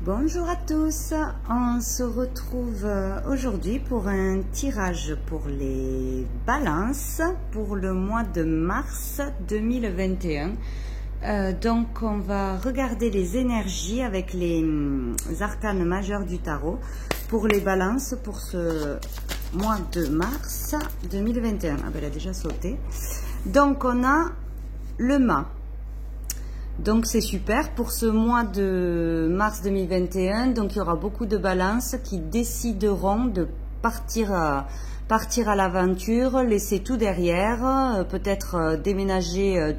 Bonjour à tous, on se retrouve aujourd'hui pour un tirage pour les balances pour le mois de mars 2021. Donc on va regarder les énergies avec les arcanes majeurs du tarot pour les balances pour ce mois de mars 2021. Ah ben elle a déjà sauté. Donc on a le mât. Donc c'est super pour ce mois de mars 2021. Donc il y aura beaucoup de balances qui décideront de partir à l'aventure, laisser tout derrière, peut-être déménager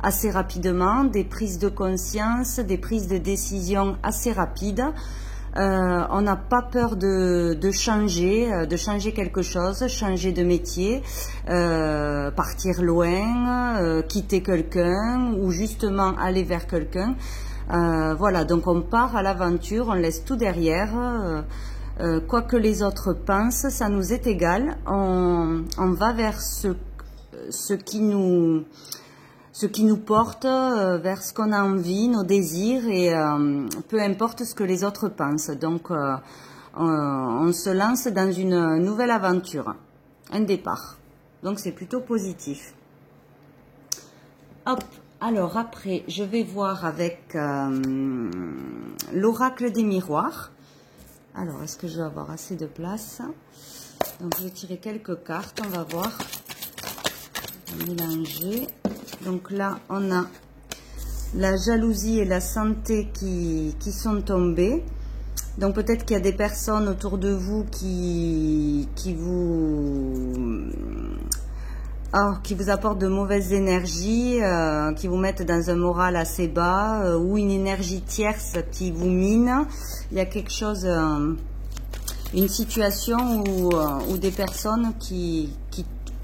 assez rapidement, des prises de conscience, des prises de décision assez rapides. On n'a pas peur de changer quelque chose, changer de métier, partir loin, quitter quelqu'un ou justement aller vers quelqu'un. Voilà, donc on part à l'aventure, on laisse tout derrière. Quoi que les autres pensent, ça nous est égal. On va vers ce qui nous porte, vers ce qu'on a envie, nos désirs, et peu importe ce que les autres pensent. Donc on se lance dans une nouvelle aventure, un départ. Donc c'est plutôt positif. Hop, alors après je vais voir avec l'oracle des miroirs. Alors est-ce que je vais avoir assez de place? Donc je vais tirer quelques cartes, on va voir. On va mélanger. Donc là, on a la jalousie et la santé qui sont tombées. Donc peut-être qu'il y a des personnes autour de vous qui vous apportent de mauvaises énergies, qui vous mettent dans un moral assez bas, ou une énergie tierce qui vous mine. Il y a quelque chose, une situation où des personnes qui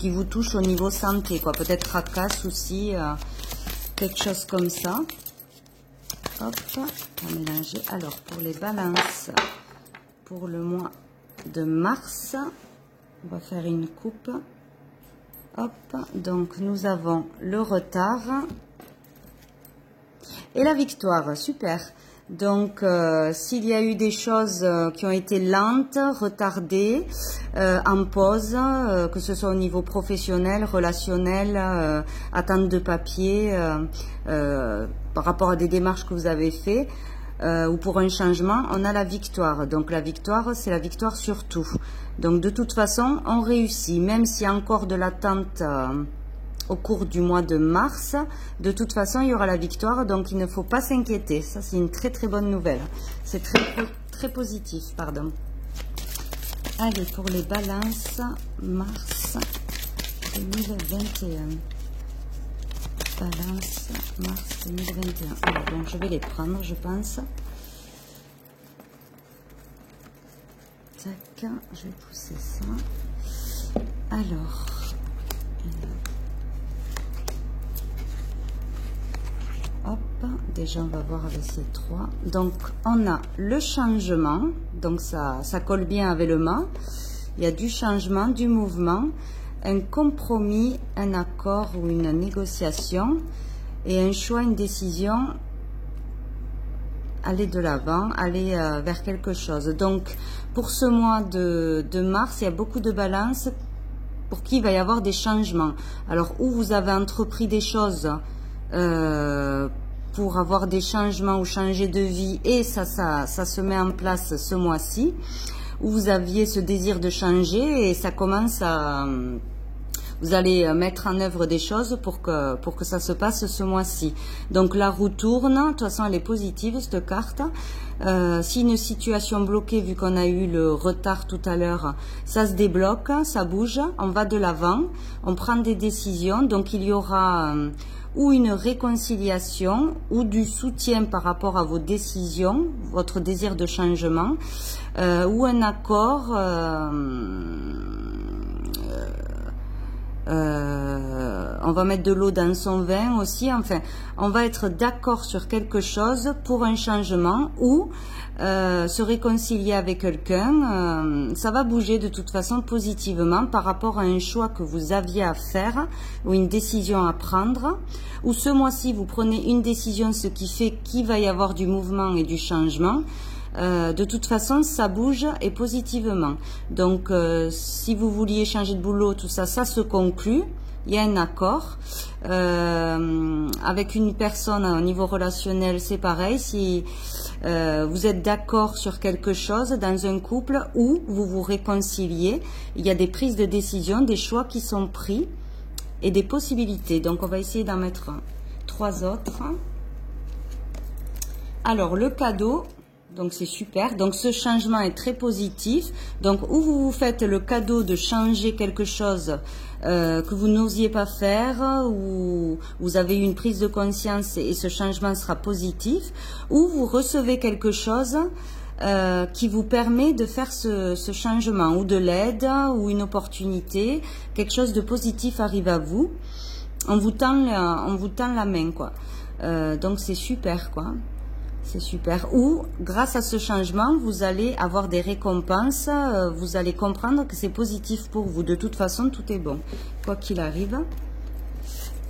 vous touche au niveau santé, quoi. Peut-être tracas, soucis, quelque chose comme ça. Hop, on va mélanger. Alors, pour les balances, pour le mois de mars, on va faire une coupe. Hop, donc nous avons le retard et la victoire. Super. Donc, s'il y a eu des choses qui ont été lentes, retardées, en pause, que ce soit au niveau professionnel, relationnel, attente de papier, par rapport à des démarches que vous avez fait, ou pour un changement, on a la victoire. Donc, la victoire, c'est la victoire sur tout. Donc, de toute façon, on réussit, même s'il y a encore de l'attente au cours du mois de mars. De toute façon, il y aura la victoire, donc il ne faut pas s'inquiéter. Ça, c'est une très très bonne nouvelle. C'est très positif, pardon. Allez, pour les balances, mars 2021. Balance, mars 2021. Alors, donc, je vais les prendre, je pense. Tac, je vais pousser ça. Alors... Hop, déjà on va voir avec ces trois. Donc on a le changement, donc ça colle bien avec le mât. Il y a du changement, du mouvement, un compromis, un accord ou une négociation et un choix, une décision. Aller de l'avant, aller vers quelque chose. Donc pour ce mois de mars, il y a beaucoup de balances pour qui il va y avoir des changements. Alors où vous avez entrepris des choses pour avoir des changements ou changer de vie, et ça se met en place ce mois-ci, où vous aviez ce désir de changer et ça commence à... Vous allez mettre en œuvre des choses pour que ça se passe ce mois-ci. Donc la roue tourne, de toute façon elle est positive cette carte. Si une situation bloquée, vu qu'on a eu le retard tout à l'heure, ça se débloque, ça bouge, on va de l'avant, on prend des décisions. Donc il y aura ou une réconciliation ou du soutien par rapport à vos décisions, votre désir de changement, ou un accord. On va mettre de l'eau dans son vin aussi. Enfin, on va être d'accord sur quelque chose pour un changement ou se réconcilier avec quelqu'un. Ça va bouger de toute façon positivement par rapport à un choix que vous aviez à faire ou une décision à prendre. Ou ce mois-ci, vous prenez une décision, ce qui fait qu'il va y avoir du mouvement et du changement. de toute façon, ça bouge et positivement. Donc, si vous vouliez changer de boulot, tout ça, ça se conclut. Il y a un accord. Avec une personne au niveau relationnel, c'est pareil. Si vous êtes d'accord sur quelque chose dans un couple ou vous vous réconciliez, il y a des prises de décision, des choix qui sont pris et des possibilités. Donc, on va essayer d'en mettre 3 autres. Alors, le cadeau, donc c'est super. Donc, ce changement est très positif. Donc, où vous vous faites le cadeau de changer quelque chose que vous n'osiez pas faire, ou vous avez eu une prise de conscience et ce changement sera positif, ou vous recevez quelque chose qui vous permet de faire ce changement, ou de l'aide, ou une opportunité, quelque chose de positif arrive à vous. On vous tend la main, quoi. Donc c'est super, quoi. C'est super. Ou, grâce à ce changement, vous allez avoir des récompenses, vous allez comprendre que c'est positif pour vous. De toute façon, tout est bon, quoi qu'il arrive.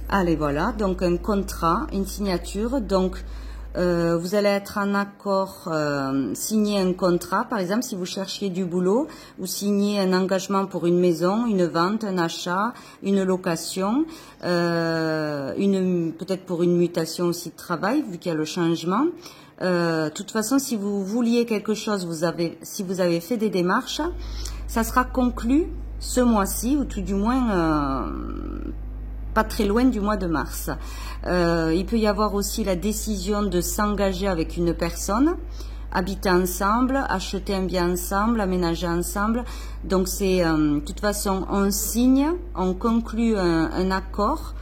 Allez, voilà, donc un contrat, une signature. Donc, vous allez être en accord, signer un contrat. Par exemple, si vous cherchiez du boulot, vous signez un engagement pour une maison, une vente, un achat, une location, peut-être pour une mutation aussi de travail, vu qu'il y a le changement. De toute façon, si vous vouliez quelque chose, si vous avez fait des démarches, ça sera conclu ce mois-ci, ou tout du moins pas très loin du mois de mars. Il peut y avoir aussi la décision de s'engager avec une personne, habiter ensemble, acheter un bien ensemble, aménager ensemble. Donc c'est, de toute façon, on signe, on conclut un accord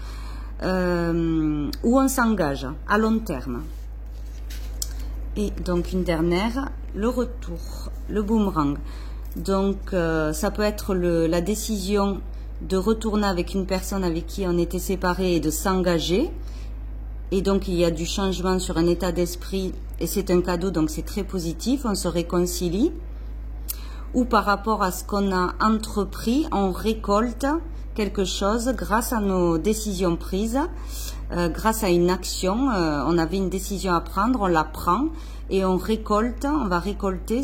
où on s'engage à long terme. Et donc une dernière, le retour, le boomerang. Donc ça peut être la décision de retourner avec une personne avec qui on était séparés et de s'engager. Et donc il y a du changement sur un état d'esprit et c'est un cadeau, donc c'est très positif, on se réconcilie. Ou par rapport à ce qu'on a entrepris, on récolte quelque chose grâce à nos décisions prises. Grâce à une action, on avait une décision à prendre, on la prend et on va récolter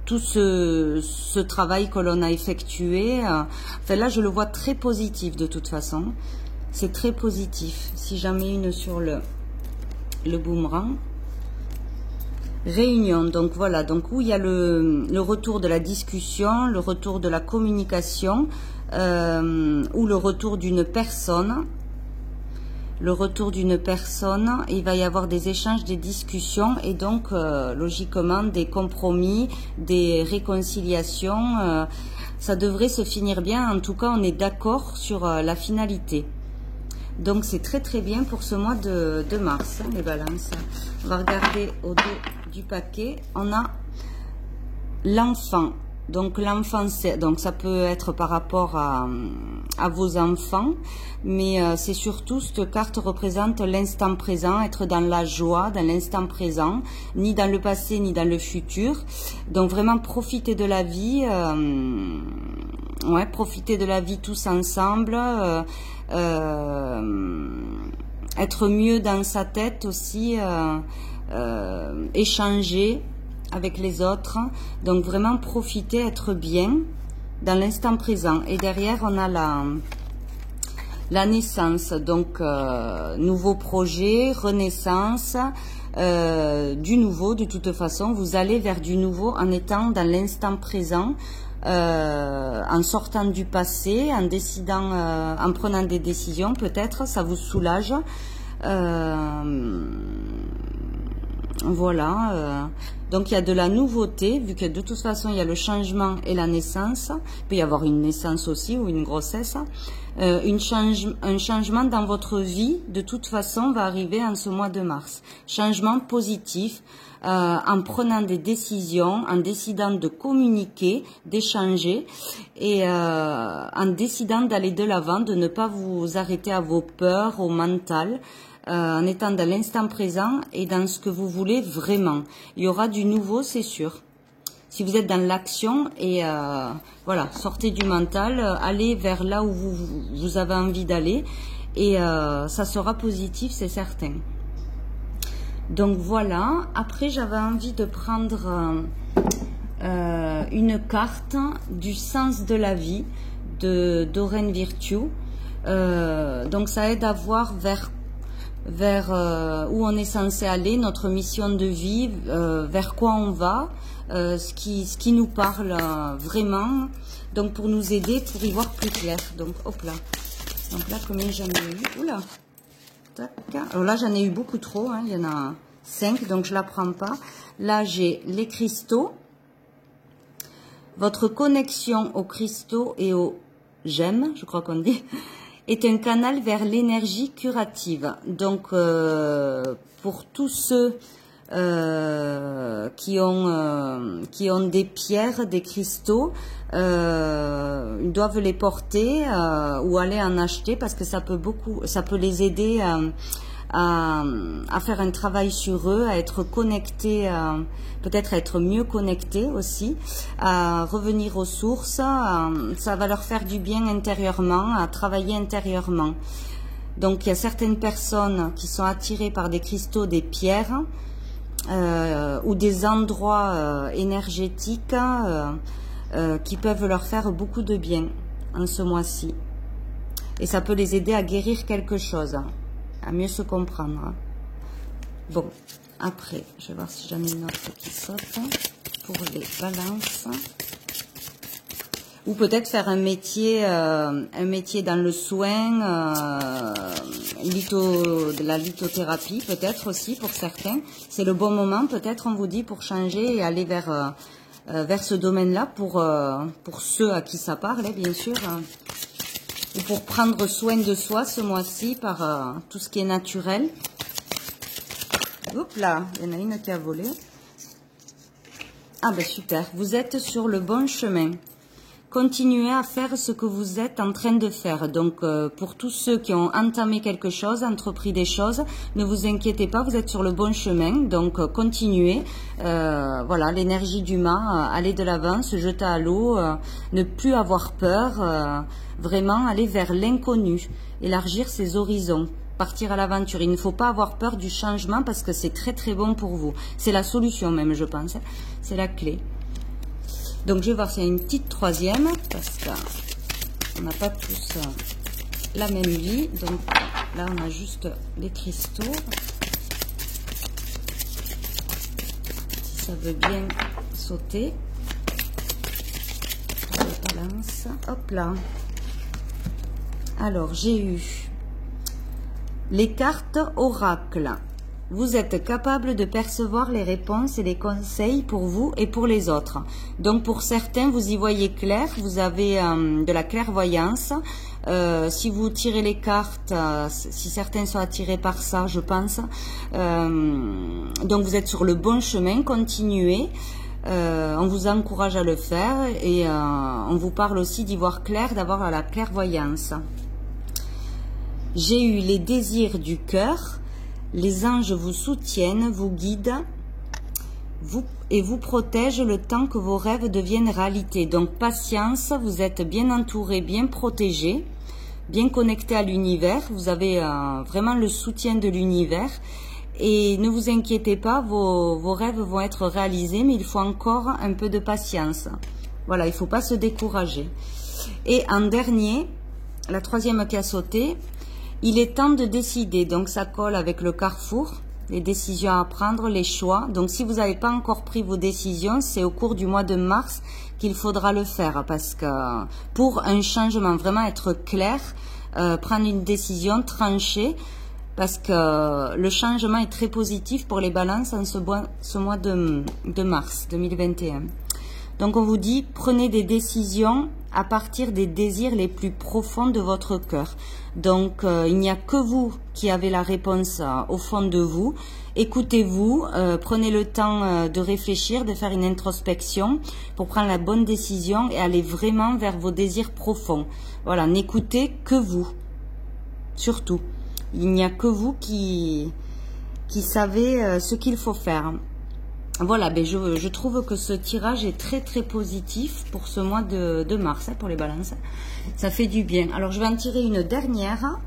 tout ce travail que l'on a effectué. Enfin là, je le vois très positif de toute façon. C'est très positif. Si j'en mets une sur le boomerang. Réunion, donc voilà, donc où il y a le retour de la discussion, le retour de la communication, ou le retour d'une personne. Le retour d'une personne, il va y avoir des échanges, des discussions et donc logiquement des compromis, des réconciliations. Ça devrait se finir bien, en tout cas on est d'accord sur la finalité. Donc c'est très très bien pour ce mois de mars, les balances. On va regarder au dos du paquet. On a l'enfant. Donc l'enfant, donc ça peut être par rapport à vos enfants, mais c'est surtout, cette carte représente l'instant présent, être dans la joie, dans l'instant présent, ni dans le passé, ni dans le futur. Donc vraiment profiter de la vie, profiter de la vie tous ensemble, être mieux dans sa tête aussi, échanger avec les autres, donc vraiment profiter, être bien dans l'instant présent. Et derrière on a la naissance, donc nouveau projet, renaissance, du nouveau. De toute façon vous allez vers du nouveau en étant dans l'instant présent, en sortant du passé, en décidant, en prenant des décisions, peut-être ça vous soulage. Voilà, donc il y a de la nouveauté, vu que de toute façon il y a le changement et la naissance. Il peut y avoir une naissance aussi ou une grossesse. Un changement dans votre vie, de toute façon, va arriver en ce mois de mars. Changement positif, en prenant des décisions, en décidant de communiquer, d'échanger et en décidant d'aller de l'avant, de ne pas vous arrêter à vos peurs, au mental. En étant dans l'instant présent et dans ce que vous voulez vraiment. Il y aura du nouveau, c'est sûr. Si vous êtes dans l'action et voilà, sortez du mental, allez vers là où vous avez envie d'aller et ça sera positif, c'est certain. Donc voilà, après j'avais envie de prendre une carte du sens de la vie de Doreen Virtue. Donc ça aide à voir vers où on est censé aller, notre mission de vie, vers quoi on va, ce qui nous parle vraiment, donc pour nous aider, pour y voir plus clair. Donc hop là, donc là combien j'en ai eu? Oula, tac. Alors là j'en ai eu beaucoup trop, hein. Il y en a 5, donc je la prends pas. Là j'ai les cristaux, votre connexion aux cristaux et aux gemmes, je crois qu'on dit, est un canal vers l'énergie curative. Donc, pour tous ceux qui ont des pierres, des cristaux, ils doivent les porter ou aller en acheter parce que ça peut les aider à faire un travail sur eux, à être connectés, peut-être à être mieux connectés aussi, à revenir aux sources. Ça va leur faire du bien intérieurement, à travailler intérieurement. Donc il y a certaines personnes qui sont attirées par des cristaux, des pierres ou des endroits énergétiques qui peuvent leur faire beaucoup de bien en ce mois-ci. Et ça peut les aider à guérir quelque chose, à mieux se comprendre. Bon, après, je vais voir si j'en ai une autre qui saute pour les balances. Ou peut-être faire un métier dans le soin, de la lithothérapie peut-être aussi pour certains. C'est le bon moment peut-être, on vous dit, pour changer et aller vers ce domaine-là pour ceux à qui ça parle, bien sûr. Ou pour prendre soin de soi ce mois-ci par tout ce qui est naturel. Oups là, il y en a une qui a volé. Ah ben super, vous êtes sur le bon chemin. Continuez à faire ce que vous êtes en train de faire. Donc pour tous ceux qui ont entamé quelque chose, entrepris des choses, ne vous inquiétez pas, vous êtes sur le bon chemin. Donc continuez. Voilà, l'énergie d'humain, aller de l'avant, se jeter à l'eau, ne plus avoir peur, vraiment aller vers l'inconnu, élargir ses horizons, partir à l'aventure. Il ne faut pas avoir peur du changement parce que c'est très très bon pour vous. C'est la solution même, je pense. C'est la clé. Donc je vais voir s'il y a une petite troisième, parce qu'on n'a pas tous la même vie. Donc là on a juste les cristaux. Si ça veut bien sauter. Je balance. Hop là. Alors j'ai eu les cartes oracle. Vous êtes capable de percevoir les réponses et les conseils pour vous et pour les autres. Donc pour certains, vous y voyez clair, vous avez de la clairvoyance. Si vous tirez les cartes, si certains sont attirés par ça, je pense. Donc vous êtes sur le bon chemin, continuez. On vous encourage à le faire et on vous parle aussi d'y voir clair, d'avoir la clairvoyance. J'ai eu les désirs du cœur. Les anges vous soutiennent, vous guident et vous protègent le temps que vos rêves deviennent réalité. Donc patience, vous êtes bien entouré, bien protégé, bien connecté à l'univers. Vous avez vraiment le soutien de l'univers. Et ne vous inquiétez pas, vos rêves vont être réalisés, mais il faut encore un peu de patience. Voilà, il ne faut pas se décourager. Et en dernier, la troisième qui a sauté, il est temps de décider, donc ça colle avec le carrefour, les décisions à prendre, les choix. Donc si vous n'avez pas encore pris vos décisions, c'est au cours du mois de mars qu'il faudra le faire. Parce que pour un changement, vraiment être clair, prendre une décision tranchée, parce que le changement est très positif pour les balances en ce mois de mars 2021. Donc on vous dit, prenez des décisions à partir des désirs les plus profonds de votre cœur. Donc il n'y a que vous qui avez la réponse au fond de vous. Écoutez-vous, prenez le temps de réfléchir, de faire une introspection pour prendre la bonne décision et aller vraiment vers vos désirs profonds. Voilà, n'écoutez que vous, surtout. Il n'y a que vous qui savez ce qu'il faut faire. Voilà, ben je trouve que ce tirage est très très positif pour ce mois de mars, pour les balances. Ça fait du bien. Alors je vais en tirer une dernière.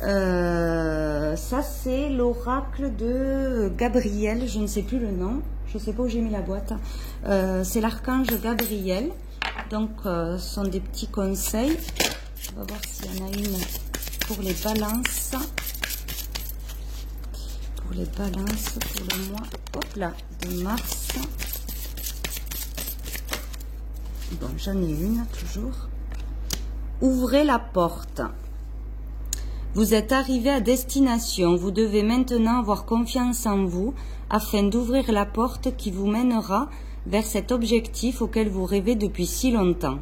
Ça c'est l'oracle de Gabriel, je ne sais plus le nom, je ne sais pas où j'ai mis la boîte. C'est l'archange Gabriel. Donc ce sont des petits conseils. On va voir s'il y en a une pour les balances. Pour les balances pour le mois, hop là, de mars. Bon, j'en ai une toujours. Ouvrez la porte. Vous êtes arrivé à destination. Vous devez maintenant avoir confiance en vous afin d'ouvrir la porte qui vous mènera vers cet objectif auquel vous rêvez depuis si longtemps.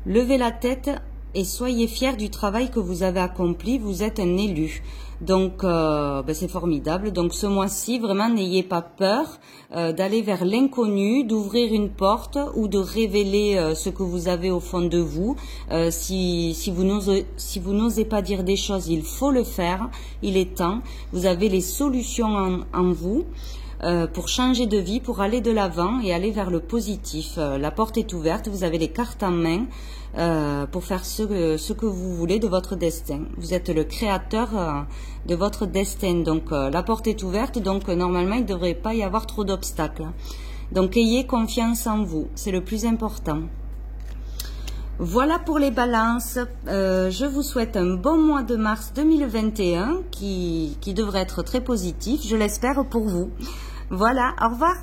Levez la tête et soyez fiers du travail que vous avez accompli. Vous êtes un élu. Donc, c'est formidable. Donc, ce mois-ci, vraiment, n'ayez pas peur d'aller vers l'inconnu, d'ouvrir une porte ou de révéler ce que vous avez au fond de vous. Si vous n'osez pas dire des choses, il faut le faire. Il est temps. Vous avez les solutions en vous. Pour changer de vie, pour aller de l'avant et aller vers le positif. La porte est ouverte, vous avez les cartes en main pour faire ce que vous voulez de votre destin. Vous êtes le créateur de votre destin, donc la porte est ouverte, donc normalement il ne devrait pas y avoir trop d'obstacles. Donc ayez confiance en vous, c'est le plus important. Voilà pour les balances. Je vous souhaite un bon mois de mars 2021 qui devrait être très positif, je l'espère pour vous. Voilà, au revoir.